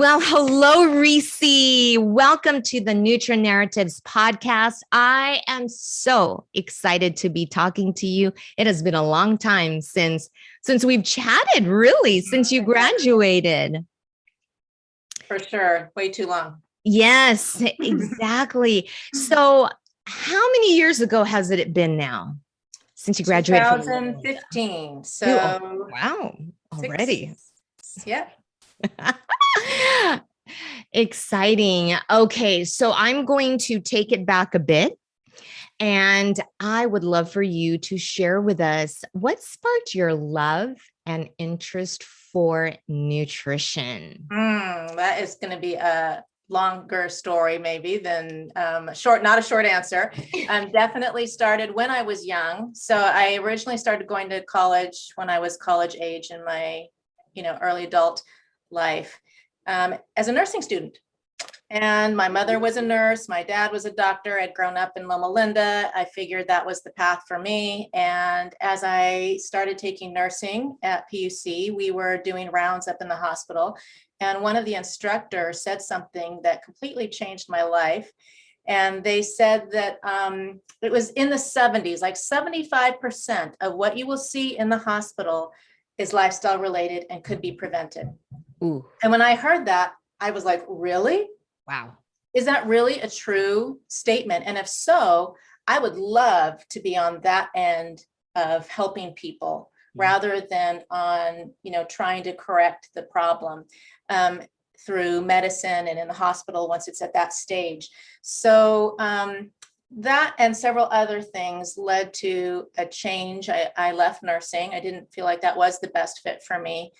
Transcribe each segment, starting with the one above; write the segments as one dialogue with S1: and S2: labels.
S1: Well, hello, Reese. Welcome to the Nutra Narratives podcast. I am so excited to be talking to you. It has been a long time since we've chatted, really, since you graduated.
S2: For sure. Way too long.
S1: Yes, exactly. So how many years ago has it been now since you graduated from
S2: 2015. So
S1: wow, already.
S2: Yeah.
S1: Exciting. Okay, so I'm going to take it back a bit. And I would love for you to share with us what sparked your love and interest for nutrition.
S2: That is going to be a longer story maybe than not a short answer. Definitely started when I was young. So I originally started going to college when I was college age in my, early adult life as a nursing student. And my mother was a nurse. My dad was a doctor. I'd grown up in Loma Linda. I figured that was the path for me. And as I started taking nursing at PUC, we were doing rounds up in the hospital. And one of the instructors said something that completely changed my life. And they said that it was in the 70s, like 75% of what you will see in the hospital is lifestyle related and could be prevented.
S1: Ooh.
S2: And when I heard that, I was like, really?
S1: Wow.
S2: Is that really a true statement? And if so, I would love to be on that end of helping people rather than on, trying to correct the problem through medicine and in the hospital once it's at that stage. So that and several other things led to a change. I left nursing. I didn't feel like that was the best fit for me.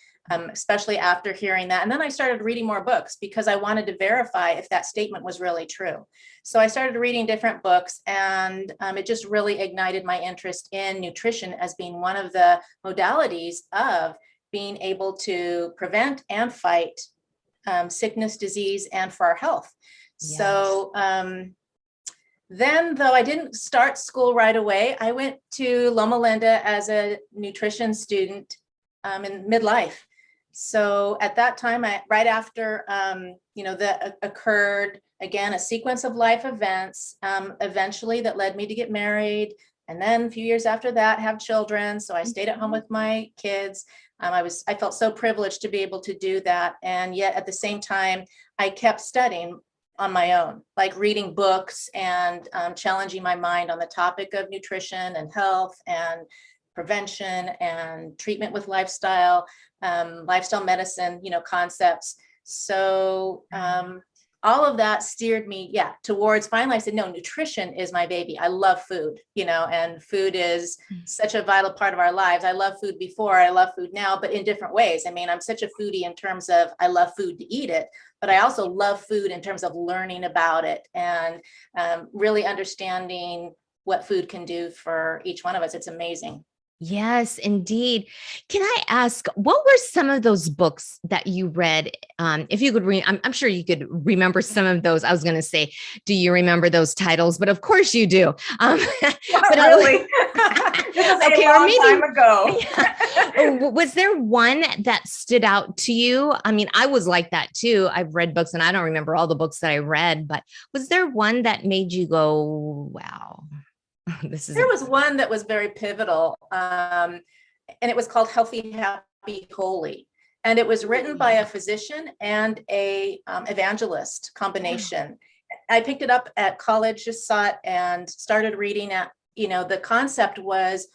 S2: Especially after hearing that. And then I started reading more books because I wanted to verify if that statement was really true. So I started reading different books, and it just really ignited my interest in nutrition as being one of the modalities of being able to prevent and fight sickness, disease, and for our health. Yes. So then, though I didn't start school right away, I went to Loma Linda as a nutrition student in midlife. So at that time, right after, that occurred, again, a sequence of life events, eventually that led me to get married. And then a few years after that, have children. So I stayed at home with my kids. I felt so privileged to be able to do that. And yet at the same time, I kept studying on my own, like reading books and challenging my mind on the topic of nutrition and health and prevention and treatment with lifestyle medicine, concepts. So all of that steered me, towards finally I said, no, nutrition is my baby. I love food, and food is such a vital part of our lives. I love food before, I love food now, but in different ways. I mean, I'm such a foodie in terms of I love food to eat it, but I also love food in terms of learning about it and really understanding what food can do for each one of us. It's amazing.
S1: Yes, indeed. Can I ask, what were some of those books that you read? If you could I'm sure you could remember some of those. I was going to say, do you remember those titles? But of course you do.
S2: Not really. This was a long time ago.
S1: Was there one that stood out to you? I mean, I was like that too. I've read books and I don't remember all the books that I read, but was there one that made you go, wow?
S2: There was one that was very pivotal, and it was called Healthy, Happy, Holy. And it was written by a physician and a evangelist combination. I picked it up at college, just saw it and started reading it. The concept was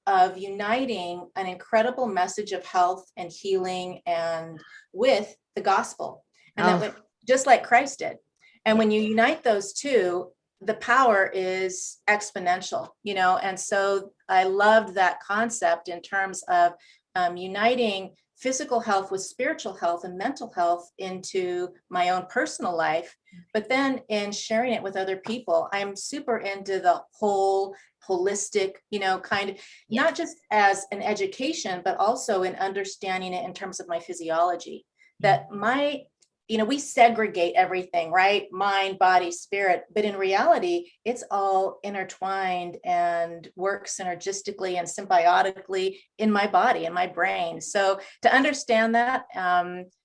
S2: of uniting an incredible message of health and healing and with the gospel. And that went just like Christ did. And when you unite those two, the power is exponential, and so I loved that concept in terms of uniting physical health with spiritual health and mental health into my own personal life, but then in sharing it with other people. I'm super into the whole holistic, kind of, not just as an education, but also in understanding it in terms of my physiology, that my we segregate everything, right? Mind, body, spirit. But in reality, it's all intertwined and works synergistically and symbiotically in my body and my brain. So to understand that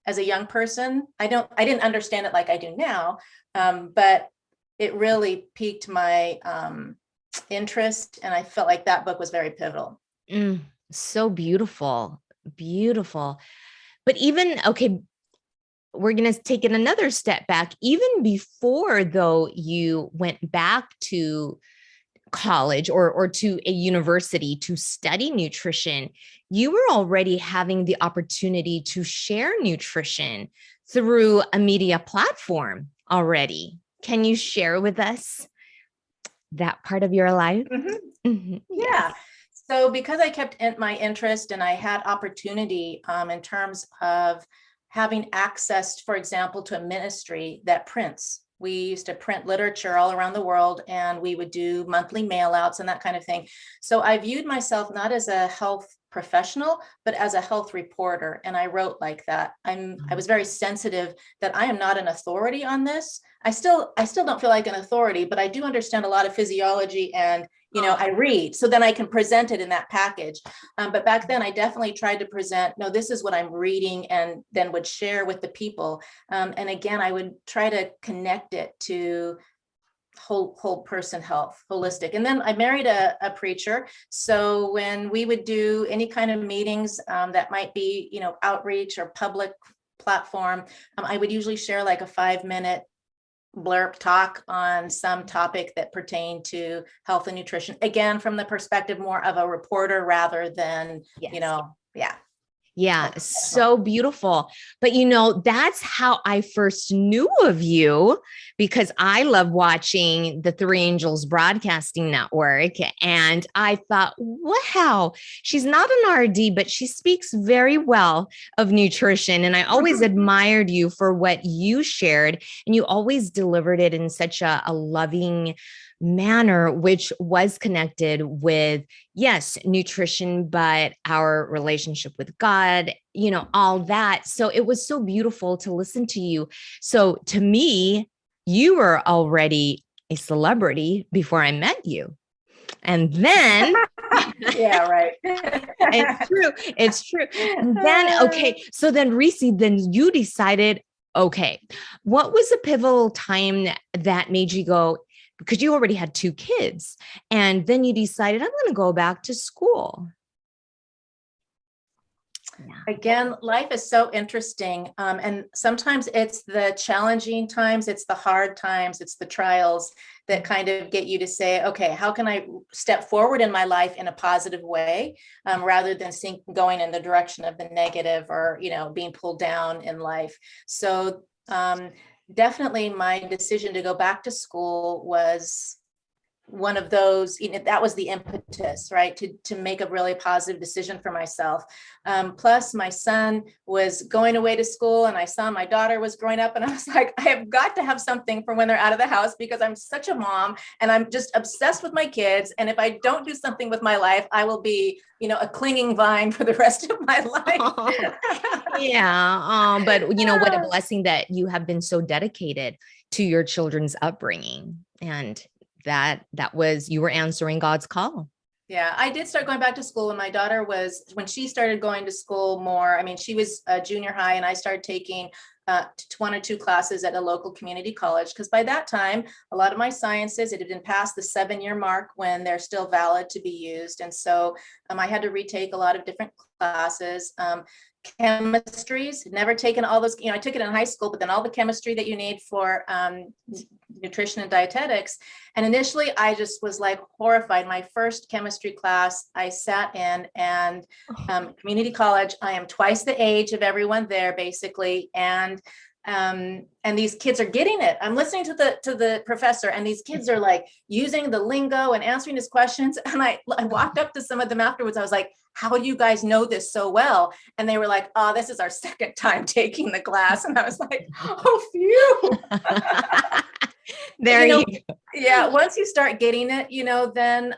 S2: as a young person, I didn't understand it like I do now, but it really piqued my interest. And I felt like that book was very pivotal.
S1: So beautiful, beautiful. But even, okay, we're going to take it another step back. Even before, though, you went back to college or to a university to study nutrition, you were already having the opportunity to share nutrition through a media platform already. Can you share with us that part of your life?
S2: Mm-hmm. Yeah. So because I kept my interest and I had opportunity in terms of having access, for example, to a ministry that prints. We used to print literature all around the world, and we would do monthly mail outs and that kind of thing. So I viewed myself not as a health professional, but as a health reporter. And I wrote like that. I was very sensitive that I am not an authority on this. I still don't feel like an authority, but I do understand a lot of physiology, and I read, so then I can present it in that package. But back then I definitely tried to present, no, this is what I'm reading, and then would share with the people. And again, I would try to connect it to whole person health, holistic. And then I married a preacher. So when we would do any kind of meetings that might be, outreach or public platform, I would usually share like a 5-minute blurb talk on some topic that pertained to health and nutrition. Again, from the perspective more of a reporter rather than, yeah.
S1: Yeah, so beautiful. But that's how I first knew of you, because I love watching the Three Angels Broadcasting Network. And I thought, wow, she's not an RD, but she speaks very well of nutrition. And I always admired you for what you shared. And you always delivered it in such a loving manner, which was connected with, yes, nutrition, but our relationship with God, all that. So it was so beautiful to listen to you. So to me, you were already a celebrity before I met you. And then
S2: yeah, right.
S1: It's true. And then, okay. So then Reese, then you decided, okay, what was a pivotal time that made you go, because you already had 2 kids, and then you decided, I'm going to go back to school?
S2: Again, life is so interesting. And sometimes it's the challenging times, it's the hard times, it's the trials that kind of get you to say, okay, how can I step forward in my life in a positive way, rather than going in the direction of the negative or, being pulled down in life. So definitely my decision to go back to school was one of those, that was the impetus, right, to make a really positive decision for myself. Plus my son was going away to school, and I saw my daughter was growing up, and I was like, I have got to have something for when they're out of the house, because I'm such a mom and I'm just obsessed with my kids. And if I don't do something with my life, I will be, a clinging vine for the rest of my life.
S1: Yeah. But what a blessing that you have been so dedicated to your children's upbringing, and that was, you were answering God's call.
S2: Yeah, I did start going back to school when she started going to school more. I mean, she was a junior high, and I started taking 1 or 2 classes at a local community college, because by that time, a lot of my sciences, it had been past the 7-year mark when they're still valid to be used. And so I had to retake a lot of different classes. Chemistries, never taken all those, I took it in high school, but then all the chemistry that you need for nutrition and dietetics. And initially I just was like horrified. My first chemistry class I sat in, and community college, I am twice the age of everyone there basically. And these kids are getting it. I'm listening to the professor, and these kids are like using the lingo and answering his questions. And I walked up to some of them afterwards. I was like, how do you guys know this so well? And they were like, oh, this is our 2nd time taking the class. And I was like, oh, phew.
S1: There you
S2: go. Yeah, once you start getting it, then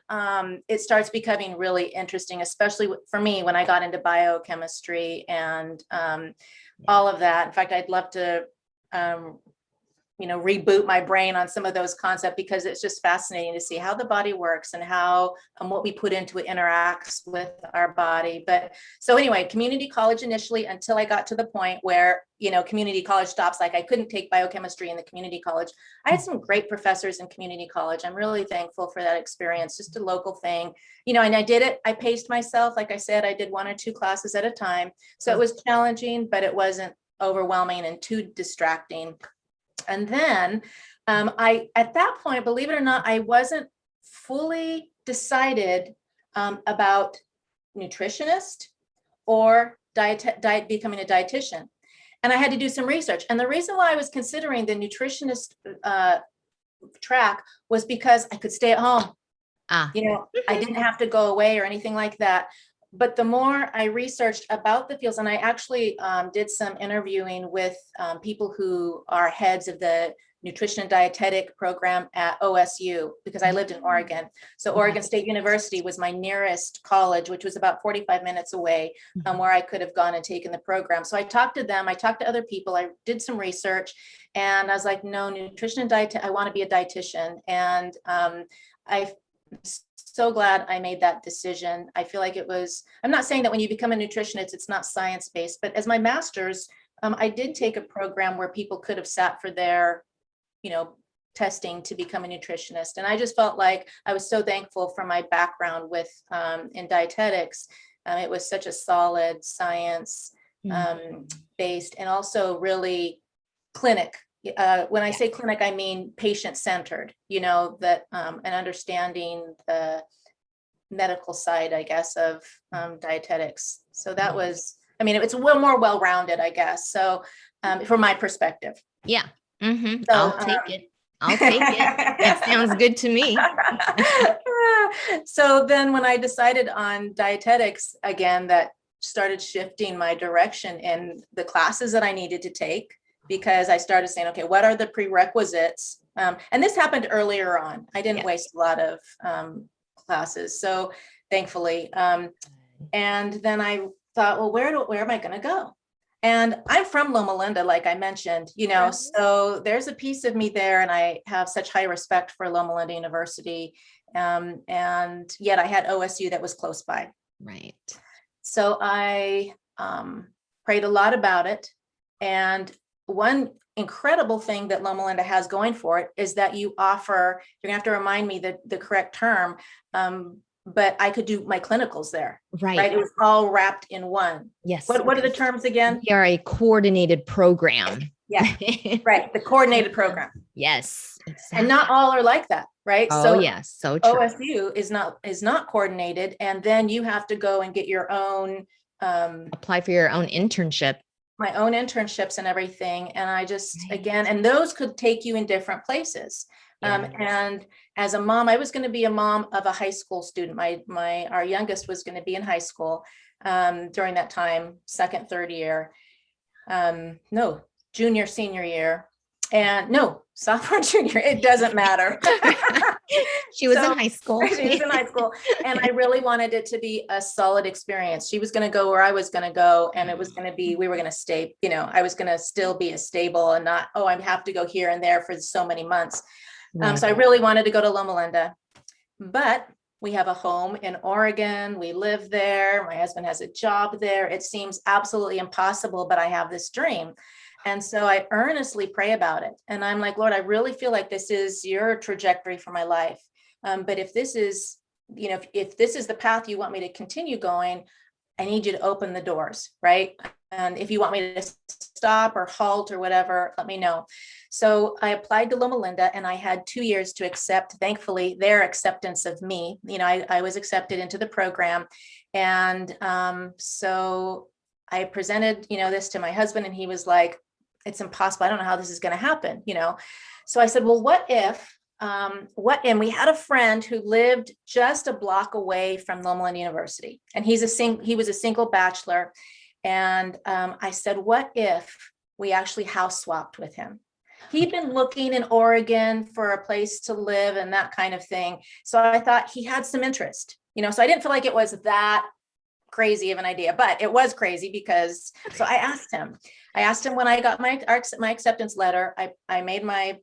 S2: it starts becoming really interesting, especially for me when I got into biochemistry and all of that. In fact, I'd love to reboot my brain on some of those concepts, because it's just fascinating to see how the body works and how what we put into it interacts with our body. But so anyway, community college initially, until I got to the point where, community college stops. Like, I couldn't take biochemistry in the community college. I had some great professors in community college. I'm really thankful for that experience, just a local thing, and I did it. I paced myself. Like I said, I did 1 or 2 classes at a time. So it was challenging, but it wasn't overwhelming and too distracting. And then at that point, believe it or not, I wasn't fully decided about nutritionist or becoming a dietitian. And I had to do some research. And the reason why I was considering the nutritionist track was because I could stay at home. I didn't have to go away or anything like that. But the more I researched about the fields, and I actually did some interviewing with people who are heads of the nutrition and dietetic program at OSU, because I lived in Oregon. So Oregon State University was my nearest college, which was about 45 minutes away, where I could have gone and taken the program. So I talked to them, I talked to other people, I did some research, and I was like, no, nutrition and diet, I want to be a dietitian. And I'm so glad I made that decision. I feel like I'm not saying that when you become a nutritionist, it's not science-based, but as my master's, I did take a program where people could have sat for their, testing to become a nutritionist. And I just felt like I was so thankful for my background in dietetics. It was such a solid science based, and also really clinic. When I say clinic, I mean patient-centered, that and understanding the medical side, I guess, of dietetics. So that was, it's a little more well-rounded, I guess. So from my perspective.
S1: Yeah. Mm-hmm.
S2: So,
S1: I'll take it. That sounds good to me.
S2: So then when I decided on dietetics, again, that started shifting my direction in the classes that I needed to take, because I started saying, okay, what are the prerequisites? And this happened earlier on. I didn't waste a lot of classes, so thankfully. And then I thought, well, where am I going to go? And I'm from Loma Linda, like I mentioned, so there's a piece of me there, and I have such high respect for Loma Linda University. And yet I had OSU that was close by.
S1: Right. So
S2: I prayed a lot about it. And one incredible thing that Loma Linda has going for it is that you offer, you're gonna have to remind me the correct term, but I could do my clinicals there. Right. It was all wrapped in one.
S1: Yes.
S2: What are the terms again?
S1: We are a coordinated program.
S2: Yeah. Right. The coordinated program.
S1: Yes. Exactly.
S2: And not all are like that. Right.
S1: Oh,
S2: so
S1: yes. So true.
S2: OSU is not coordinated. And then you have to go and get your own,
S1: apply for your own internship.
S2: My own internships and everything. And I just, again, and those could take you in different places. And as a mom, I was going to be a mom of a high school student. Our youngest was going to be in high school during that time, second, third year, junior, senior year, and sophomore, junior, it doesn't matter.
S1: She was in high school.
S2: She was in high school. And I really wanted it to be a solid experience. She was going to go where I was going to go. And it was going to be, we were going to stay, I was going to still be stable and not, I have to go here and there for so many months. So I really wanted to go to Loma Linda, but we have a home in Oregon. We live there. My husband has a job there. It seems absolutely impossible, but I have this dream. And so I earnestly pray about it. And I'm like, Lord, I really feel like this is your trajectory for my life. But if this is, if this is the path you want me to continue going, I need you to open the doors, right? And if you want me to stop or halt or whatever, let me know. So I applied to Loma Linda, and I had 2 years to accept, thankfully, their acceptance of me. I was accepted into the program. And so I presented, this to my husband, and he was like, it's impossible. I don't know how this is going to happen, So I said, well, what if, and we had a friend who lived just a block away from Loma Linda University, and he was a single bachelor. And I said, what if we actually house swapped with him? He'd been looking in Oregon for a place to live and that kind of thing. So I thought he had some interest, so I didn't feel like it was that crazy of an idea, but it was crazy because, so I asked him when I got my acceptance letter, I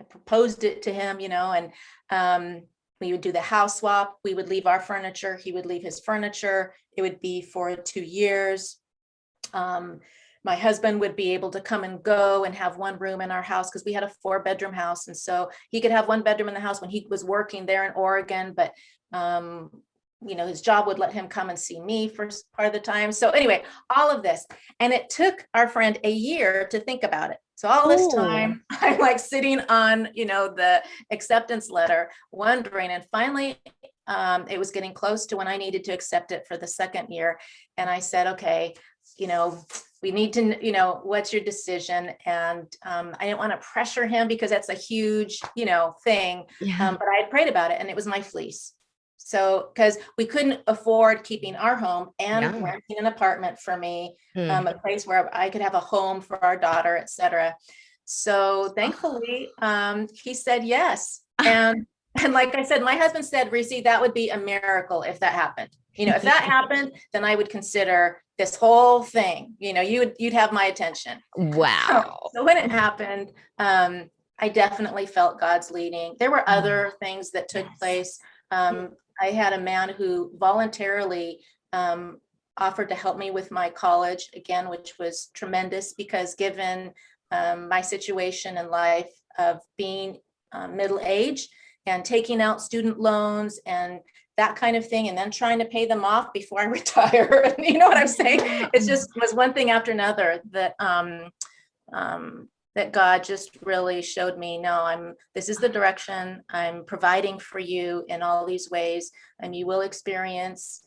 S2: proposed it to him, and we would do the house swap. We would leave our furniture. He would leave his furniture. It would be for 2 years. My husband would be able to come and go and have one room in our house because we had a 4-bedroom house. And so he could have one bedroom in the house when he was working there in Oregon, but his job would let him come and see me for part of the time. So anyway, all of this. And it took our friend a year to think about it. So all this time, I'm like sitting on, the acceptance letter, wondering, and finally, it was getting close to when I needed to accept it for the 2nd year. And I said, okay, we need to, what's your decision? And I didn't want to pressure him because that's a huge, thing.
S1: Yeah.
S2: But I had prayed about it, and it was my fleece. So, because we couldn't afford keeping our home and renting an apartment for me, a place where I could have a home for our daughter, et cetera. So thankfully, he said yes. And like I said, my husband said, Reese, that would be a miracle if that happened. If that happened, then I would consider this whole thing, you'd have my attention.
S1: Wow.
S2: So when it happened, I definitely felt God's leading. There were other things that took place. I had a man who voluntarily offered to help me with my college again, which was tremendous because given my situation in life of being middle-aged and taking out student loans and that kind of thing, and then trying to pay them off before I retire. You know what I'm saying? It just was one thing after another that that God just really showed me, no, this is the direction. I'm providing for you in all these ways, and you will experience,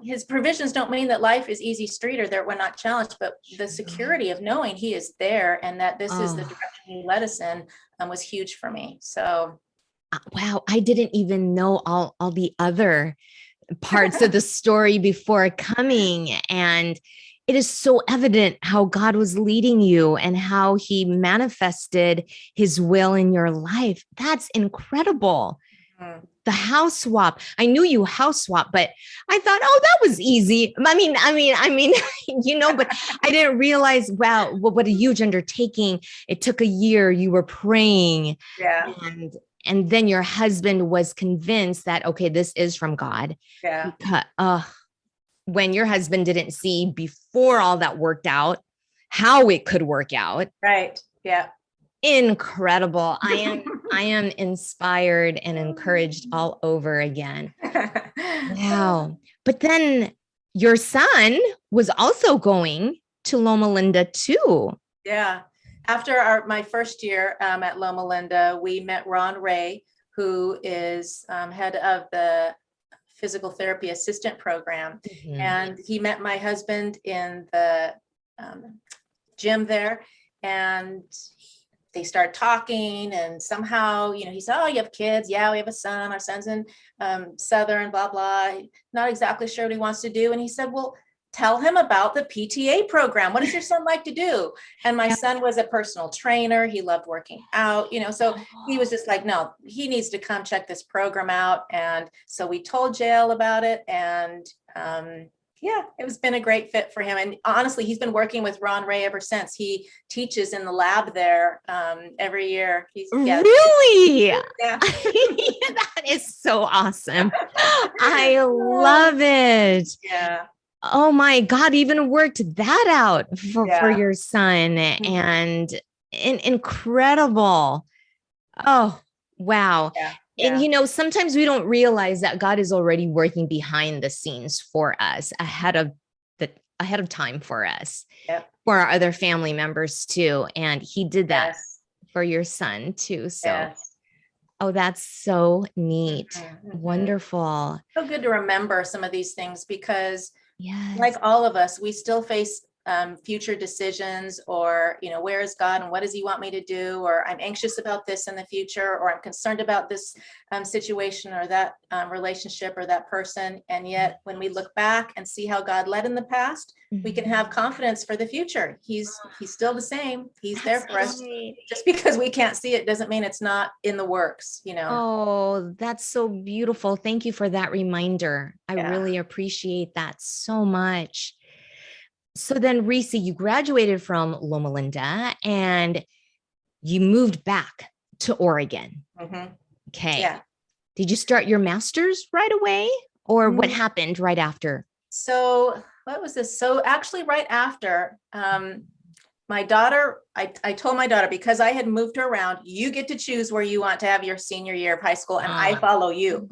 S2: his provisions don't mean that life is easy street or that we're not challenged, but the security of knowing he is there and that this is the direction he led us in was huge for me. So.
S1: Wow. I didn't even know all the other parts of the story before coming. And it is so evident how God was leading you and how he manifested his will in your life. That's incredible.
S2: Mm-hmm.
S1: The house swap. I knew you house swap, but I thought, oh, that was easy. I mean, but I didn't realize, wow, what a huge undertaking. It took a year. You were praying.
S2: Yeah.
S1: And then your husband was convinced that, okay, this is from God.
S2: Yeah.
S1: Because, when your husband didn't see before all that worked out, how it could work out.
S2: Right. Yeah.
S1: Incredible. I am inspired and encouraged all over again. Wow. But then your son was also going to Loma Linda too.
S2: Yeah. After my first year at Loma Linda, we met Ron Ray, who is head of the physical therapy assistant program.
S1: Mm-hmm.
S2: And he met my husband in the gym there, and they started talking, and somehow, he said, oh, you have kids? Yeah, we have a son. Our son's in Southern, blah, blah. Not exactly sure what he wants to do. And he said, well, tell him about the PTA program. What does your son like to do? And my son was a personal trainer. He loved working out, so he was just like, no, he needs to come check this program out. And so we told JL about it. And it was been a great fit for him. And honestly, he's been working with Ron Ray ever since. He teaches in the lab there every year.
S1: Really?
S2: Yeah.
S1: That is so awesome. I love it.
S2: Yeah.
S1: Oh my God, even worked that out for your son.
S2: Mm-hmm.
S1: And incredible. Oh, wow.
S2: Yeah.
S1: And sometimes we don't realize that God is already working behind the scenes for us ahead of time for us, for our other family members too. And he did that for your son too. So, oh, that's so neat. Mm-hmm. Wonderful.
S2: So good to remember some of these things because like all of us, we still face future decisions or, where is God and what does he want me to do? Or I'm anxious about this in the future, or I'm concerned about this situation or that relationship or that person. And yet when we look back and see how God led in the past, we can have confidence for the future. He's still the same. He's there
S1: That's
S2: for us.
S1: right.
S2: Just because we can't see it doesn't mean it's not in the works, you know?
S1: Oh, that's so beautiful. Thank you for that reminder. I
S2: Yeah.
S1: really appreciate that so much. So then, Reese, you graduated from Loma Linda and you moved back to Oregon.
S2: Hmm.
S1: Okay.
S2: Yeah.
S1: Did you start your master's right away or what happened right after?
S2: So what was this? So actually right after, my daughter, I told my daughter, because I had moved her around, you get to choose where you want to have your senior year of high school, and I follow you.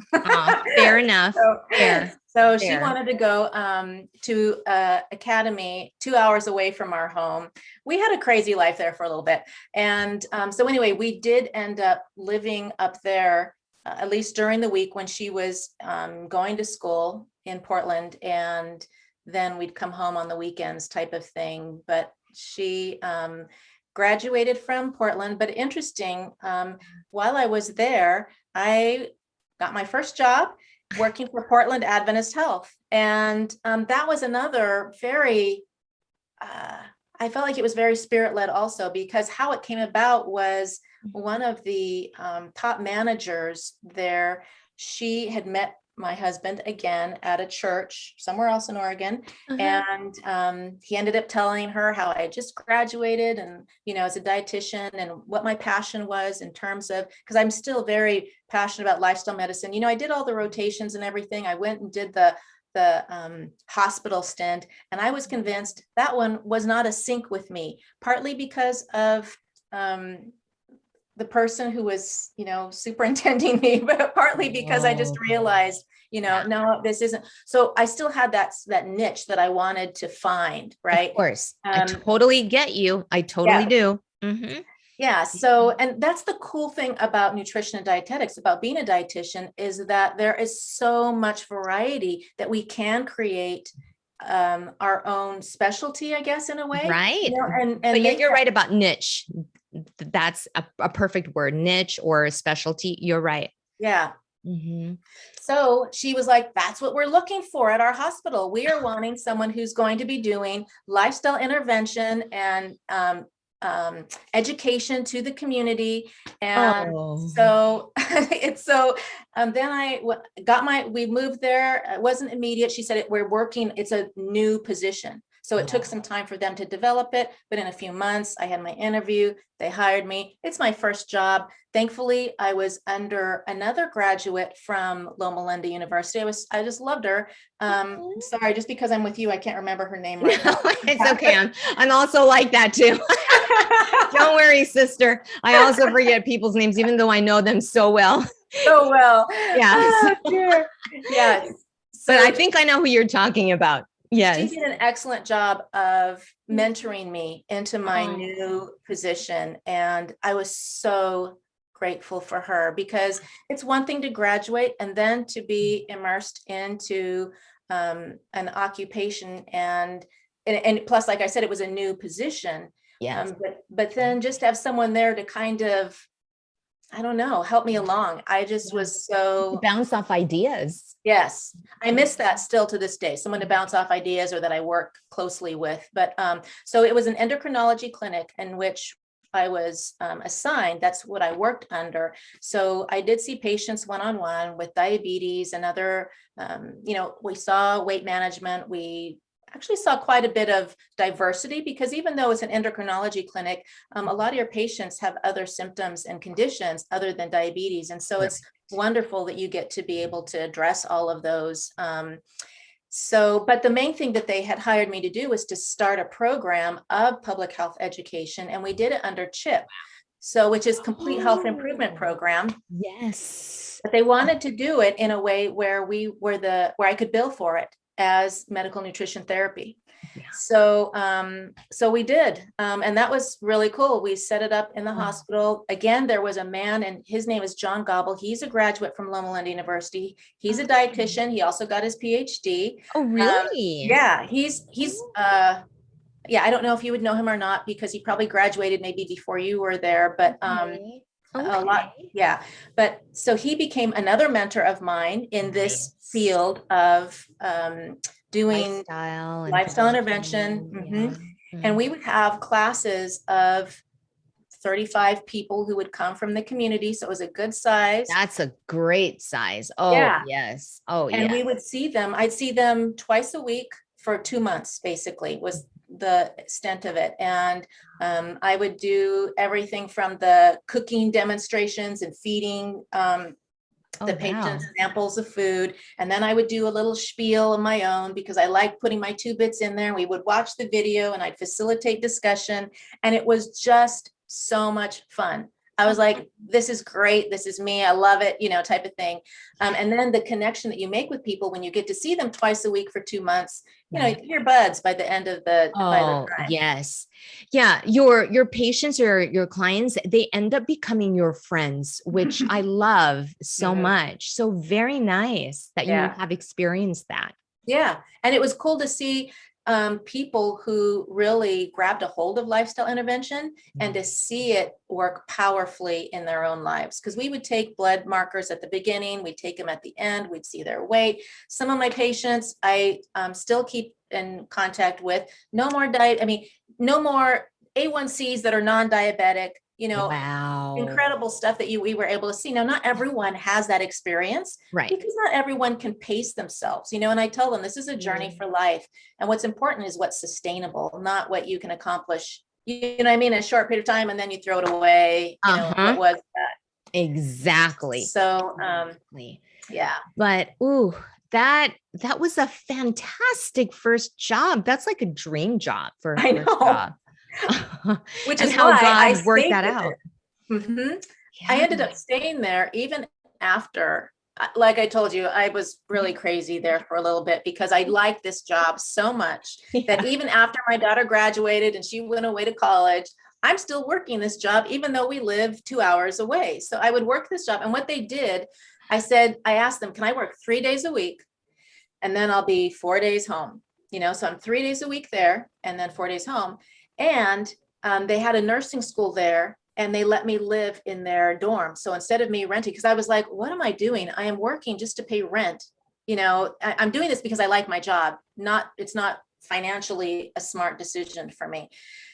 S1: Fair enough.
S2: So,
S1: Fair.
S2: so she
S1: Fair.
S2: wanted to go to academy 2 hours away from our home. We had a crazy life there for a little bit. And so anyway, we did end up living up there, at least during the week when she was going to school in Portland. And then we'd come home on the weekends type of thing. But she graduated from Portland. But interesting, while I was there, I got my first job working for Portland Adventist Health. And that was another very, I felt like it was very spirit-led also, because how it came about was one of the top managers there, she had met my husband again at a church somewhere else in Oregon. And he ended up telling her how I had just graduated and, you know, as a dietitian, and what my passion was in terms of, because I'm still very passionate about lifestyle medicine. You know, I did all the rotations and everything. I went and did the hospital stint, and I was convinced that one was not a sync with me, partly because of the person who was, you know, superintending me, but partly because I just realized, you know, no, this isn't. So I still had that niche that I wanted to find, right?
S1: Of course. I totally get you. I totally do.
S2: Yeah. So, and that's the cool thing about nutrition and dietetics, about being a dietitian, is that there is so much variety that we can create our own specialty, I guess, in a way.
S1: Right.
S2: You know, and
S1: but you're right about niche. That's a perfect word, niche or specialty. You're right.
S2: Yeah. So she was like, that's what we're looking for at our hospital. We are wanting someone who's going to be doing lifestyle intervention and education to the community. And so it's so then I got we moved there. It wasn't immediate. She said, we're working, it's a new position. So it took some time for them to develop it, but in a few months I had my interview, they hired me. It's my first job. Thankfully, I was under another graduate from Loma Linda University. I just loved her. Sorry, just because I'm with you, I can't remember her name right now.
S1: It's okay. I'm also like that too. Don't worry, sister. I also forget people's names, even though I know them so well.
S2: So well.
S1: Yeah.
S2: Oh, dear. Yes.
S1: So but I think I know who you're talking about. Yes.
S2: She did an excellent job of mentoring me into my new position. And I was so grateful for her, because it's one thing to graduate and then to be immersed into an occupation. And plus, like I said, it was a new position.
S1: Yes.
S2: But then just have someone there to kind of, I don't know, help me along. I just was so
S1: bounce off ideas.
S2: Yes, I miss that still to this day, someone to bounce off ideas or that I work closely with. But so it was an endocrinology clinic in which I was assigned. That's what I worked under. So I did see patients one-on-one with diabetes and other, you know, we saw weight management. We actually saw quite a bit of diversity, because even though it's an endocrinology clinic, a lot of your patients have other symptoms and conditions other than diabetes. And so it's wonderful that you get to be able to address all of those. But the main thing that they had hired me to do was to start a program of public health education. And we did it under CHIP. So, which is Complete Health Improvement Program.
S1: Yes.
S2: But they wanted to do it in a way where where I could bill for it as medical nutrition therapy. Yeah. So we did, and that was really cool. We set it up in the hospital. Again, there was a man, and his name is John Gobble. He's a graduate from Loma Linda University. He's a dietitian. He also got his PhD.
S1: Oh, really?
S2: Yeah, he's yeah, I don't know if you would know him or not, because he probably graduated maybe before you were there, but a lot. Yeah. But so he became another mentor of mine in this field of doing
S1: Lifestyle and
S2: lifestyle intervention.
S1: prevention. Yeah.
S2: And
S1: Mm.
S2: we would have classes of 35 people who would come from the community. So it was a good size.
S1: That's a great size. Oh,
S2: Yeah.
S1: yes. Oh,
S2: And
S1: yeah.
S2: we would see them. I'd see them twice a week for 2 months, basically, was the extent of it. And I would do everything from the cooking demonstrations and feeding
S1: Oh,
S2: the patients
S1: wow.
S2: samples of food. And then I would do a little spiel of my own because I like putting my 2 bits in there. We would watch the video and I'd facilitate discussion. And it was just so much fun. I was like, this is great. This is me. I love it, type of thing. And then the connection that you make with people when you get to see them twice a week for 2 months,
S1: Right.
S2: you're buds by the end of by the
S1: Oh,
S2: time.
S1: yes. Yeah, your patients or your clients, they end up becoming your friends, which I love so
S2: Mhm.
S1: much. So very nice that you
S2: Yeah.
S1: have experienced that.
S2: Yeah. And it was cool to see people who really grabbed a hold of lifestyle intervention and to see it work powerfully in their own lives. Because we would take blood markers at the beginning, we'd take them at the end, we'd see their weight. Some of my patients I still keep in contact with. No more diet, no more A1Cs that are non-diabetic,
S1: Wow.
S2: incredible stuff that we were able to see. Now, not everyone has that experience
S1: Right.
S2: because not everyone can pace themselves, and I tell them this is a journey for life. And what's important is what's sustainable, not what you can accomplish, in a short period of time and then you throw it away. What was that?
S1: Exactly.
S2: So, yeah.
S1: But ooh, that was a fantastic first job. That's like a dream job for a
S2: I
S1: first
S2: know,
S1: job.
S2: which
S1: And
S2: is
S1: how
S2: why I
S1: God worked
S2: stayed
S1: that
S2: with
S1: out.
S2: it. Mhm. I
S1: Yeah.
S2: ended up staying there even after, like I told you, I was really crazy there for a little bit because I liked this job so much that
S1: Yeah.
S2: even after my daughter graduated and she went away to college, I'm still working this job, even though we live 2 hours away. So I would work this job. And what they did, I asked them, can I work 3 days a week? And then I'll be 4 days home, so I'm 3 days a week there and then 4 days home. And they had a nursing school there and they let me live in their dorm. So instead of me renting, because I was like, what am I doing? I am working just to pay rent. I'm doing this because I like my job. It's not financially a smart decision for me.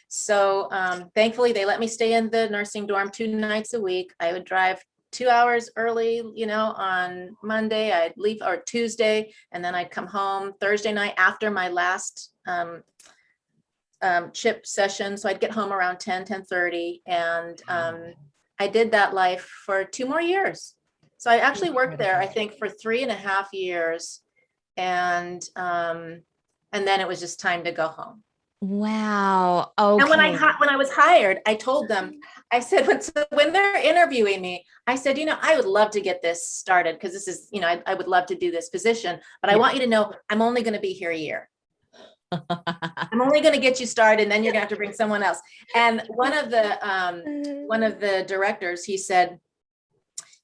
S2: So thankfully, they let me stay in the nursing dorm 2 nights a week. I would drive 2 hours early, on Monday. I'd leave, or Tuesday, and then I'd come home Thursday night after my last chip session. So I'd get home around 10:30, and I did that life for 2 more years. So I actually worked there, I think, for 3.5 years, and then it was just time to go home.
S1: Wow.
S2: And
S1: Okay.
S2: when I was hired, I told them, I said, when they're interviewing me, I said, I would love to get this started because this is, I would love to do this position, but I
S1: Yeah.
S2: want you to know I'm only going to be here a year. I'm only going to get you started, and then you're going to have to bring someone else. And one of the directors, he said,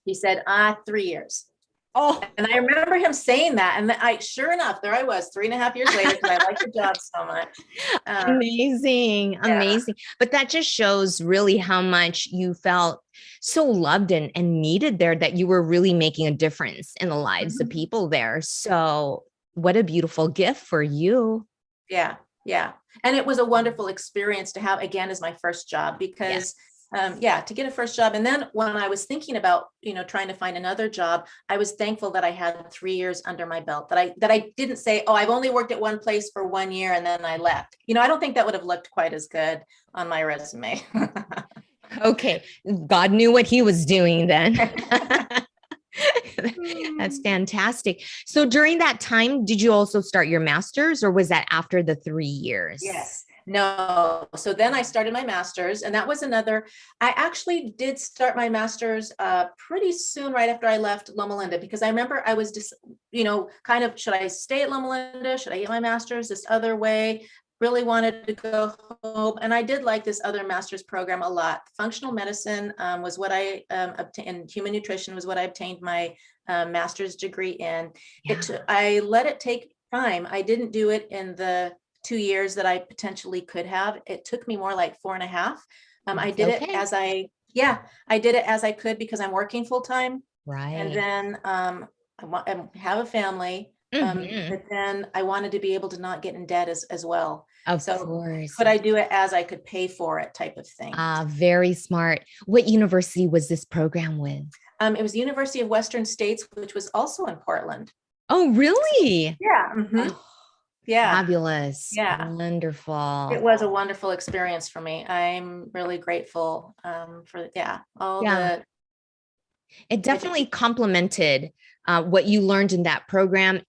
S2: 3 years.
S1: Oh,
S2: And I remember him saying that. And sure enough, there I was 3.5 years later because I liked the job so much.
S1: amazing.
S2: Yeah.
S1: Amazing. But that just shows really how much you felt so loved and needed there, that you were really making a difference in the lives of people there. So what a beautiful gift for you.
S2: Yeah. Yeah. And it was a wonderful experience to have again as my first job because to get a first job. And then when I was thinking about, trying to find another job, I was thankful that I had 3 years under my belt, that I didn't say, oh, I've only worked at one place for 1 year and then I left. I don't think that would have looked quite as good on my resume.
S1: Okay. God knew what he was doing then. That's fantastic. So during that time, did you also start your master's, or was that after the 3 years?
S2: Yes. No. So then I started my master's, and that was I actually did start my master's pretty soon right after I left Loma Linda, because I remember I was just, kind of, should I stay at Loma Linda? Should I get my master's this other way? Really wanted to go home. And I did like this other master's program a lot. Functional medicine was what I obtained, and human nutrition was what I obtained my master's degree in.
S1: Yeah.
S2: I let it take time. I didn't do it in the 2 years that I potentially could have. It took me more like 4.5. I did it as I did it as I could because I'm working full time.
S1: Right.
S2: And then I have a family.
S1: Mhm.
S2: But then I wanted to be able to not get in debt as well.
S1: Of
S2: So
S1: course.
S2: could I do it as I could pay for it type of thing.
S1: Very smart. What university was this program with?
S2: It was the University of Western States, which was also in Portland.
S1: Oh, really?
S2: Yeah.
S1: Oh,
S2: Yeah.
S1: fabulous.
S2: Yeah. It
S1: Wonderful.
S2: was a wonderful experience for me. I'm really grateful for, yeah, all
S1: Yeah.
S2: the
S1: It definitely
S2: education.
S1: complemented what you learned in that program.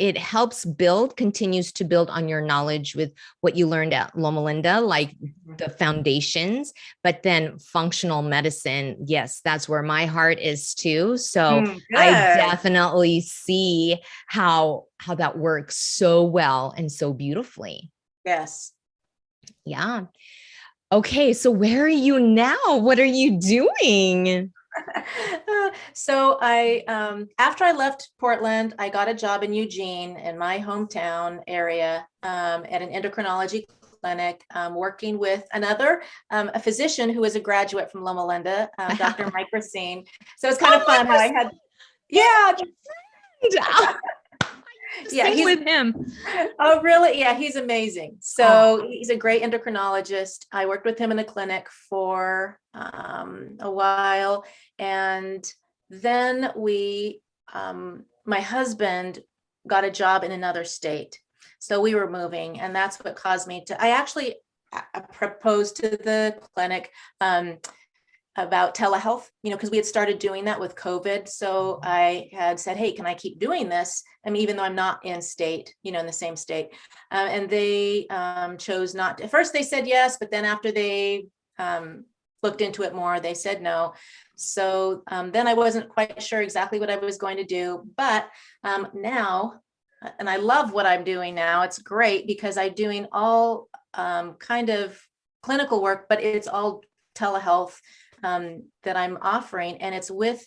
S1: It helps build, continues to build on your knowledge with what you learned at Loma Linda, like the foundations, but then functional medicine. Yes, that's where my heart is too. So I
S2: Good.
S1: definitely see how that works so well and so beautifully.
S2: Yes.
S1: Yeah. Okay, so where are you now? What are you doing?
S2: So I, after I left Portland, I got a job in Eugene in my hometown area at an endocrinology clinic, working with another a physician who was a graduate from Loma Linda, Dr. Mike Racine. So it's kind
S1: Oh
S2: of
S1: my
S2: fun how I
S1: gosh,
S2: had,
S1: he's
S2: yeah,
S1: my friend. Oh, I
S2: yeah,
S1: sing
S2: he's,
S1: with him.
S2: oh, really? Yeah, he's amazing.
S1: Oh,
S2: So he's a great endocrinologist. I worked with him in the clinic for a while. And then my husband got a job in another state. So we were moving, and that's what caused me to, I actually proposed to the clinic about telehealth, because we had started doing that with COVID. So I had said, hey, can I keep doing this? I mean, even though I'm not in state, in the same state. And they chose not to. At first they said yes, but then after they looked into it more, they said no. So then I wasn't quite sure exactly what I was going to do. But now, and I love what I'm doing now, it's great because I'm doing all kind of clinical work, but it's all telehealth that I'm offering. And it's with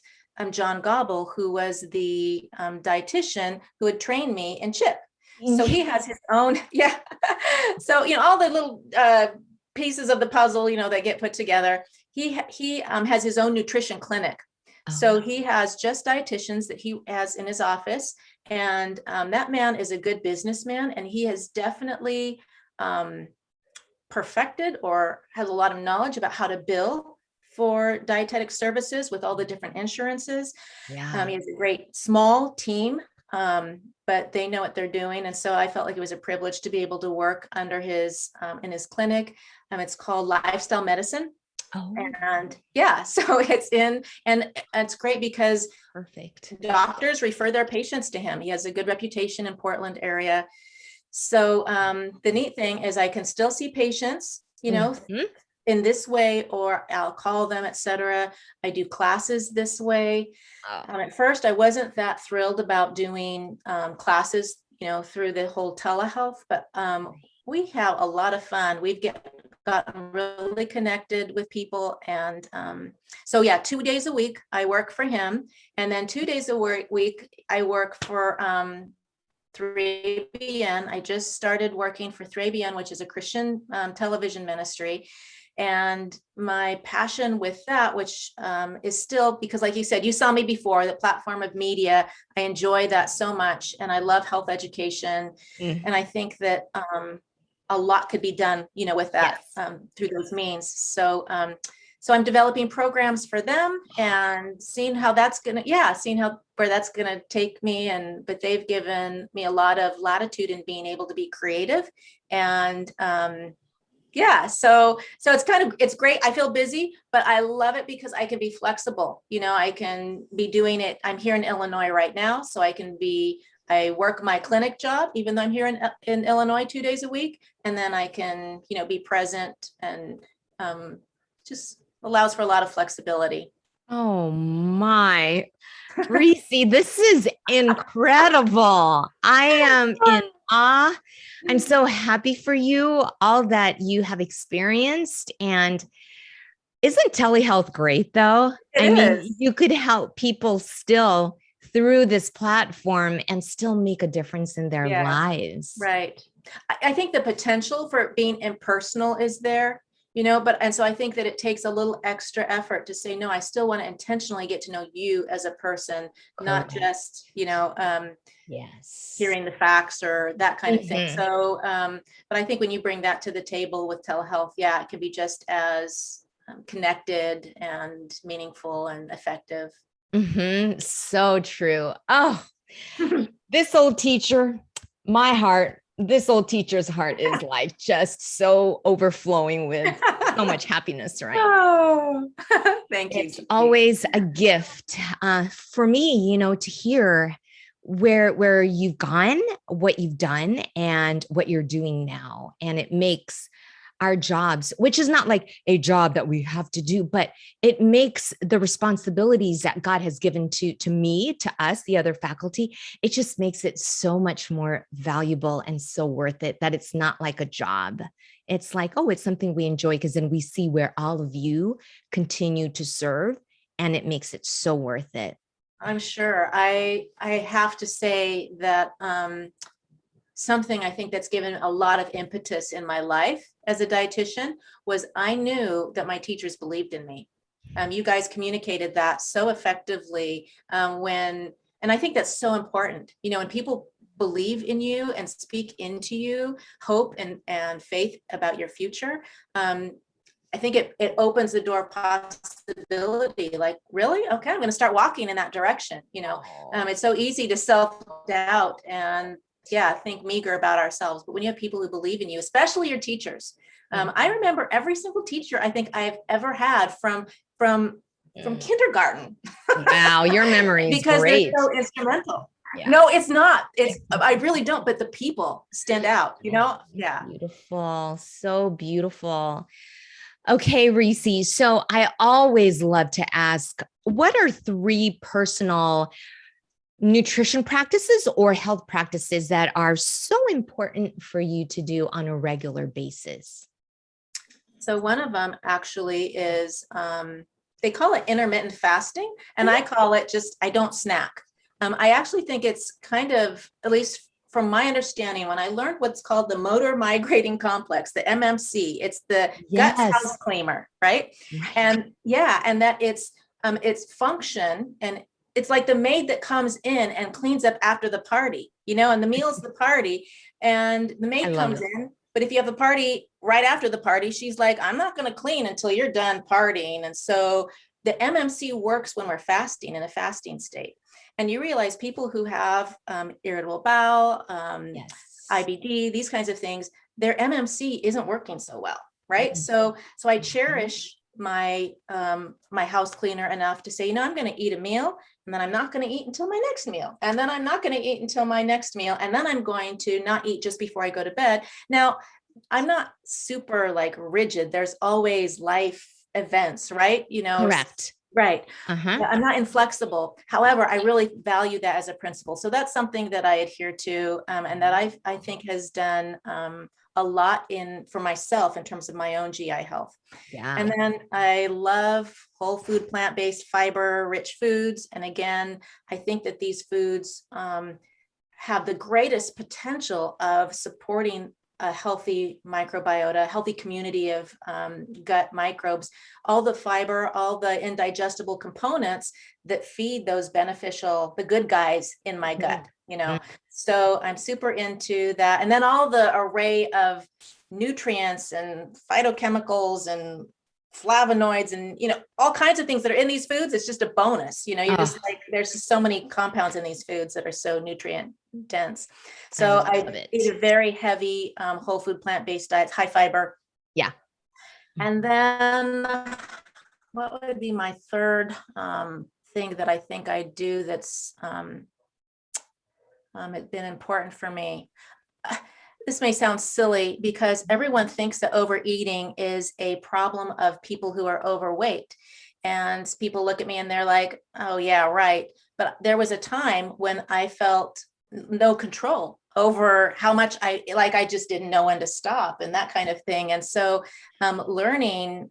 S2: John Gobble, who was the dietitian who had trained me in CHIP. So he has his own, yeah. So, all the little pieces of the puzzle, that get put together. He has his own nutrition clinic. So
S1: oh,
S2: he has just dietitians that he has in his office. And that man is a good businessman. And he has definitely perfected or has a lot of knowledge about how to bill for dietetic services with all the different insurances.
S1: yeah.
S2: He has a great small team, but they know what they're doing. And so I felt like it was a privilege to be able to work under his in his clinic. It's called Lifestyle Medicine.
S1: Oh,
S2: And yeah, so it's in, and it's great because
S1: perfect.
S2: doctors refer their patients to him. He has a good reputation in Portland area. So the neat thing is I can still see patients,
S1: Mhm.
S2: in this way, or I'll call them, etc. I do classes this way.
S1: Oh,
S2: At first, I wasn't that thrilled about doing classes, through the whole telehealth, but we have a lot of fun. Gotten really connected with people. And so, yeah, 2 days a week, I work for him. And then 2 days a week, I work for 3ABN. I just started working for 3ABN, which is a Christian television ministry. And my passion with that, which is still, because like you said, you saw me before, the platform of media, I enjoy that so much. And I love health education. And I think that a lot could be done, with that
S1: yes.
S2: through those means. So I'm developing programs for them and seeing how that's seeing where that's gonna take me. But they've given me a lot of latitude in being able to be creative. And yeah, so it's great. I feel busy, but I love it because I can be flexible. I can be doing it. I'm here in Illinois right now, so I work my clinic job, even though I'm here in Illinois 2 days a week, and then I can, be present, and just allows for a lot of flexibility.
S1: Oh my. Reese, this is incredible. I am in awe. I'm so happy for you, all that you have experienced. And isn't telehealth great though?
S2: It
S1: I mean,
S2: is.
S1: you could help people still through this platform and still make a difference in their
S2: Yeah,
S1: lives.
S2: right. I think the potential for it being impersonal is there. and so I think that it takes a little extra effort to say, no, I still want to intentionally get to know you as a person, not
S1: Correct.
S2: just,
S1: Yes.
S2: hearing the facts or that kind of thing.
S1: Mhm.
S2: So, but I think when you bring that to the table with telehealth, yeah, it can be just as connected and meaningful and effective.
S1: So true. Oh, this old teacher, my heart, this old teacher's heart is like just so overflowing with so much happiness, right?
S2: Oh, thank you.
S1: It's always a gift for me, to hear where you've gone, what you've done, and what you're doing now. And it makes our jobs, which is not like a job that we have to do, but it makes the responsibilities that God has given to me, to us, the other faculty, it just makes it so much more valuable and so worth it that it's not like a job. It's like, oh, it's something we enjoy because then we see where all of you continue to serve and it makes it so worth it.
S2: I'm sure. I have to say that something I think that's given a lot of impetus in my life as a dietitian was I knew that my teachers believed in me. You guys communicated that so effectively and I think that's so important. When people believe in you and speak into you hope and faith about your future, I think it opens the door possibility, like, really? Okay, I'm going to start walking in that direction. It's so easy to self-doubt and yeah, think meager about ourselves. But when you have people who believe in you, especially your teachers, I remember every single teacher I think I've ever had from kindergarten.
S1: Wow, your memory is
S2: Because they're
S1: great.
S2: so instrumental.
S1: Yeah.
S2: No, it's not. I really don't, but the people stand out, Yeah.
S1: Beautiful. So beautiful. Okay, Reese. So I always love to ask, what are three personal nutrition practices or health practices that are so important for you to do on a regular basis?
S2: So one of them actually is they call it intermittent fasting, and I call it just I don't snack. I actually think it's kind of, at least from my understanding, when I learned what's called the motor migrating complex, the MMC, it's the gut
S1: Yes.
S2: house cleaner, right?
S1: Right.
S2: And yeah, and that its function, and it's like the maid that comes in and cleans up after the party, and the meal's the party, and the
S1: I
S2: maid
S1: love
S2: comes
S1: it.
S2: in. But if you have a party right after the party, she's like, I'm not going to clean until you're done partying. And so the MMC works when we're fasting, in a fasting state. And you realize people who have irritable bowel,
S1: Yes.
S2: IBD, these kinds of things, their MMC isn't working so well, right? So I cherish my house cleaner enough to say, I'm going to eat a meal, and then I'm not going to eat until my next meal, and then I'm not going to eat until my next meal, and then I'm going to not eat just before I go to bed. Now, I'm not super like rigid. There's always life events, right?
S1: Correct.
S2: Right.
S1: Uh-huh.
S2: I'm not inflexible. However, I really value that as a principle. So that's something that I adhere to, and that I think has done a lot for myself in terms of my own GI health.
S1: Yeah.
S2: And then I love whole food, plant-based, fiber-rich foods. And again, I think that these foods have the greatest potential of supporting a healthy microbiota, healthy community of gut microbes, all the fiber, all the indigestible components that feed those beneficial, the good guys in my gut, So I'm super into that. And then all the array of nutrients and phytochemicals and flavonoids and all kinds of things that are in these foods, it's just a bonus. You're just like, there's just so many compounds in these foods that are so nutrient dense. So I
S1: love it.
S2: eat a very heavy whole food plant-based diet, high fiber.
S1: Yeah.
S2: And then what would be my third thing that I think I do that's it's been important for me? This may sound silly because everyone thinks that overeating is a problem of people who are overweight. And people look at me and they're like, oh, yeah, right. But there was a time when I felt no control over how much I just didn't know when to stop and that kind of thing. And so learning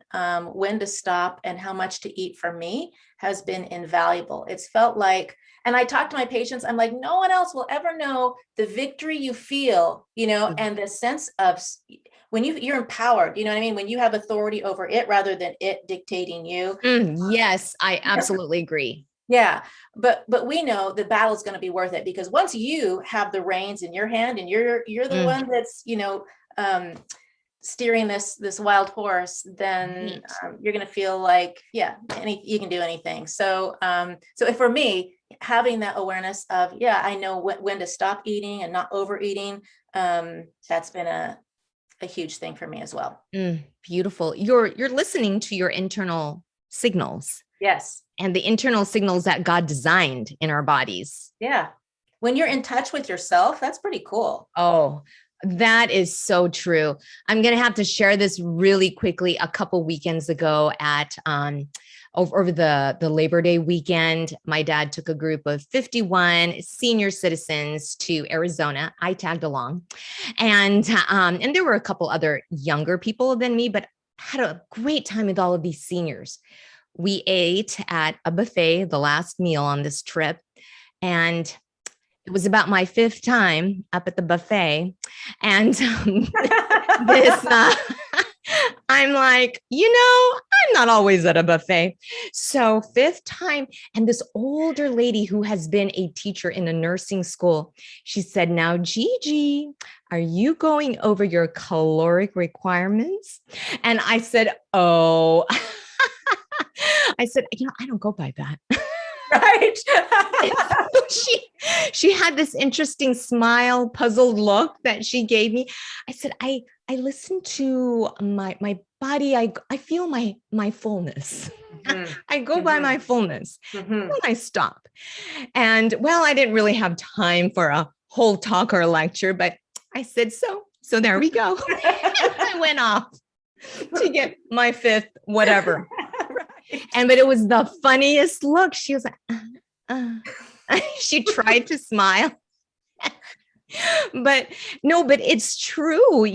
S2: when to stop and how much to eat for me has been invaluable. It's felt like, and I talk to my patients, I'm like, no one else will ever know the victory you feel, and the sense of when you're empowered, you know what I mean? When you have authority over it rather than it dictating you.
S1: Yes, I absolutely agree.
S2: Yeah. But we know the battle's going to be worth it, because once you have the reins in your hand and you're the one that's, um, steering this wild horse, then
S1: Right.
S2: you're going to feel like, yeah, you can do anything. So so if for me, having that awareness of, yeah, I know when to stop eating and not overeating, that's been a huge thing for me as well.
S1: Beautiful. You're listening to your internal signals
S2: Yes.
S1: and the internal signals that God designed in our bodies.
S2: Yeah. When you're in touch with yourself, that's pretty cool.
S1: Oh, that is so true. I'm going to have to share this really quickly. A couple weekends ago at over the Labor Day weekend, my dad took a group of 51 senior citizens to Arizona. I tagged along, and there were a couple other younger people than me, but had a great time with all of these seniors. We ate at a buffet, the last meal on this trip, and it was about my fifth time up at the buffet. And this, I'm like, I'm not always at a buffet. So, fifth time. And this older lady who has been a teacher in a nursing school, she said, "Now, Gigi, are you going over your caloric requirements?" And I said, "Oh," I said, "I don't go by that."
S2: Right.
S1: she had this interesting smile, puzzled look that she gave me. I said, I listen to my body. I feel my fullness.
S2: Mm-hmm.
S1: I go by
S2: Mm-hmm.
S1: my fullness.
S2: Mm-hmm.
S1: When I stop. And well, I didn't really have time for a whole talk or a lecture, but I said so. So there we go. I went off to get my fifth, whatever. Right. But it was the funniest look. She was like, she tried to smile. But no, but it's true,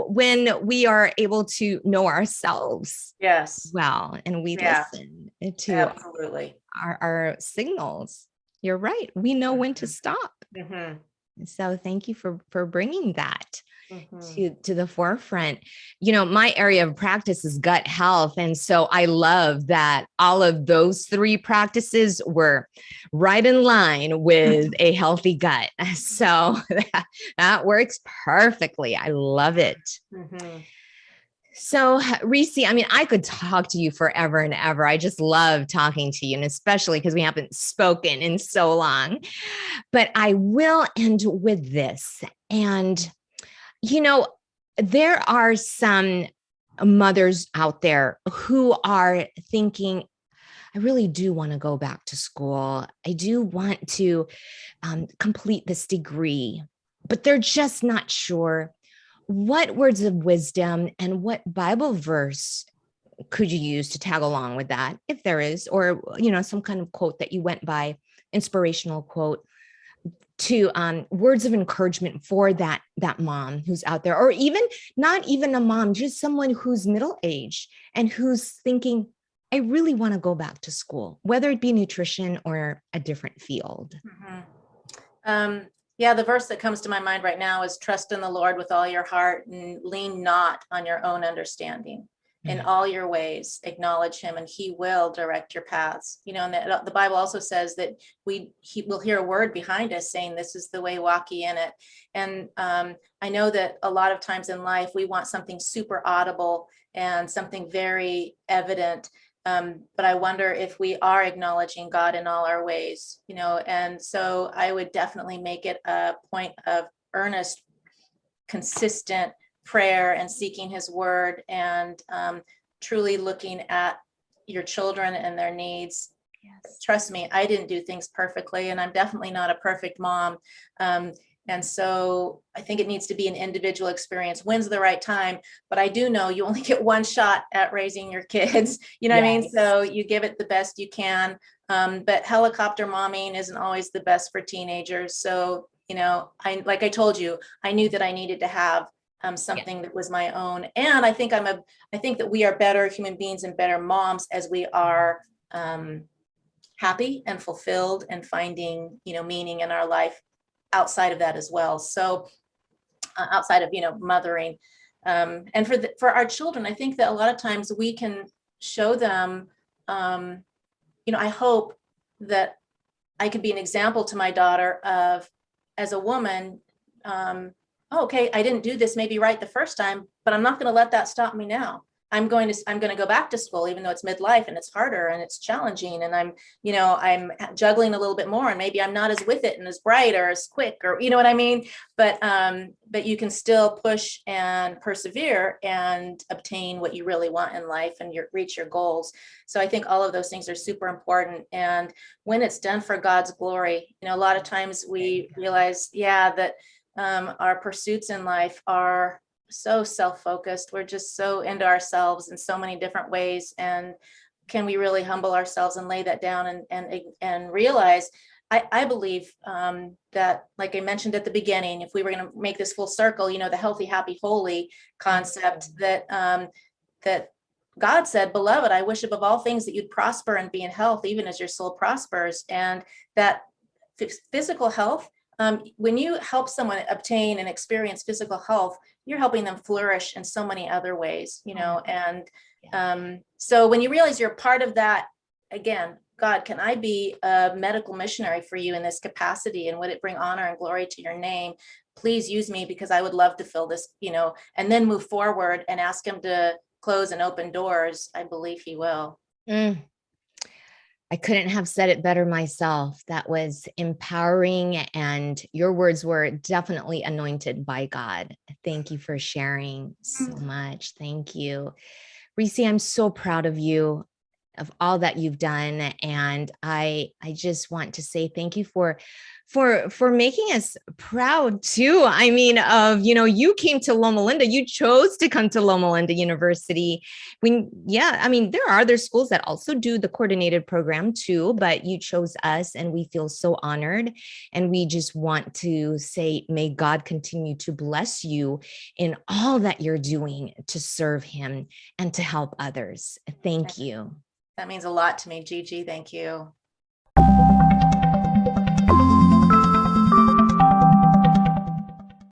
S1: when we are able to know ourselves
S2: Yes.
S1: well, and we listen to
S2: absolutely
S1: our signals. You're right. We know when to stop.
S2: Mm-hmm.
S1: So thank you for bringing that
S2: Mm-hmm.
S1: to the forefront. My area of practice is gut health. And so I love that all of those three practices were right in line with a healthy gut. So that works perfectly. I love it.
S2: Mm-hmm.
S1: So, Reese, I could talk to you forever and ever. I just love talking to you, and especially because we haven't spoken in so long. But I will end with this. And, there are some mothers out there who are thinking, I really do want to go back to school. I do want to complete this degree, but they're just not sure. What words of wisdom and what Bible verse could you use to tag along with that, if there is, or some kind of quote that you went by, inspirational quote, to words of encouragement for that mom who's out there, or even not even a mom, just someone who's middle aged and who's thinking, I really want to go back to school, whether it be nutrition or a different field.
S2: Mm-hmm. Yeah, the verse that comes to my mind right now is trust in the Lord with all your heart and lean not on your own understanding. In all your ways, acknowledge him and he will direct your paths. And the Bible also says that he will hear a word behind us saying, this is the way, walk ye in it. And I know that a lot of times in life, we want something super audible and something very evident. But I wonder if we are acknowledging God in all our ways, and so I would definitely make it a point of earnest, consistent prayer and seeking his word, and truly looking at your children and their needs. Yes. Trust me, I didn't do things perfectly, and I'm definitely not a perfect mom. And so I think it needs to be an individual experience. When's the right time? But I do know you only get one shot at raising your kids. You know what I mean? So you give it the best you can. But helicopter momming isn't always the best for teenagers. So, like I told you, I knew that I needed to have something that was my own. And I think that we are better human beings and better moms as we are happy and fulfilled and finding, meaning in our life outside of that as well. So outside of, mothering. And for our children, I think that a lot of times we can show them, I hope that I could be an example to my daughter of, as a woman, oh, okay, I didn't do this maybe right the first time, but I'm not going to let that stop me now. I'm going to go back to school, even though it's midlife and it's harder and it's challenging. And I'm juggling a little bit more, and maybe I'm not as with it and as bright or as quick, or, you know what I mean? But you can still push and persevere and obtain what you really want in life and reach your goals. So I think all of those things are super important. And when it's done for God's glory, a lot of times we realize, that our pursuits in life are so self-focused. We're just so into ourselves in so many different ways. And can we really humble ourselves and lay that down and realize, I believe that, like I mentioned at the beginning, if we were going to make this full circle, the healthy, happy, holy concept that God said, beloved, I wish above all things that you'd prosper and be in health, even as your soul prospers. And that physical health, when you help someone obtain and experience physical health, you're helping them flourish in so many other ways, and so when you realize you're part of that, again, God, can I be a medical missionary for you in this capacity? And would it bring honor and glory to your name? Please use me, because I would love to fill this, and then move forward and ask him to close and open doors. I believe he will.
S1: I couldn't have said it better myself. That was empowering, and your words were definitely anointed by God. Thank you for sharing so much. Thank you. Reese, I'm so proud of you, of all that you've done. And I just want to say thank you for making us proud too. I mean, you came to Loma Linda, you chose to come to Loma Linda University. There are other schools that also do the coordinated program too, but you chose us, and we feel so honored. And we just want to say, may God continue to bless you in all that you're doing to serve him and to help others. Thank you.
S2: That means a lot to me, Gigi. Thank you.